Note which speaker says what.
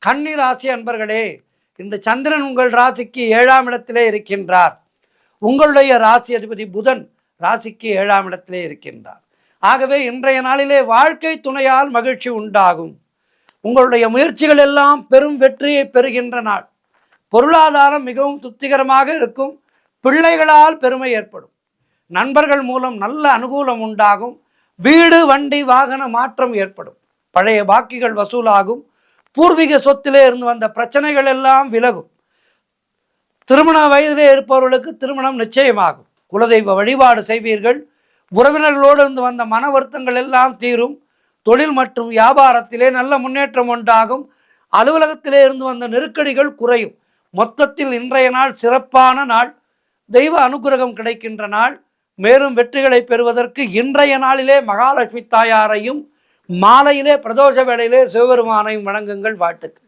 Speaker 1: கன்னி ராசி அன்பர்களே, இன்று சந்திரன் உங்கள் ராசிக்கு 7ஆம் இடத்திலே இருக்கின்றார். உங்களுடைய ராசி அதிபதி புதன் ராசிக்கு 7ஆம் இடத்திலே இருக்கின்றார். ஆகவே இன்றைய நாளிலே வாழ்க்கை துணையால் மகிழ்ச்சி உண்டாகும். உங்களுடைய முயற்சிகள் எல்லாம் பெரும் வெற்றியை பெறுகின்ற நாள். பொருளாதாரம் மிகவும் திருப்திகரமாக இருக்கும். பிள்ளைகளால் பெருமை ஏற்படும். நண்பர்கள் மூலம் நல்ல அனுகூலம் உண்டாகும். வீடு வண்டி வாகன மாற்றம் ஏற்படும். பழைய பாக்கிகள் வசூலாகும். பூர்வீக சொத்திலே இருந்து வந்த பிரச்சனைகள் எல்லாம் விலகும். திருமண வயதிலே இருப்பவர்களுக்கு திருமணம் நிச்சயமாகும். குலதெய்வ வழிபாடு செய்வீர்கள். உறவினர்களோடு இருந்து வந்த மன வருத்தங்கள் எல்லாம் தீரும். தொழில் மற்றும் வியாபாரத்திலே நல்ல முன்னேற்றம் உண்டாகும். அலுவலகத்திலே இருந்து வந்த நெருக்கடிகள் குறையும். மொத்தத்தில் இன்றைய நாள் சிறப்பான நாள். தெய்வ அனுகிரகம் கிடைக்கின்ற நாள். மேலும் வெற்றிகளை பெறுவதற்கு இன்றைய நாளிலே மகாலட்சுமி தாயாரையும் மாலையிலே பிரதோஷ வேளையிலே சிவபெருமானையும் வணங்குங்கள். வாழ்த்துக்கள்.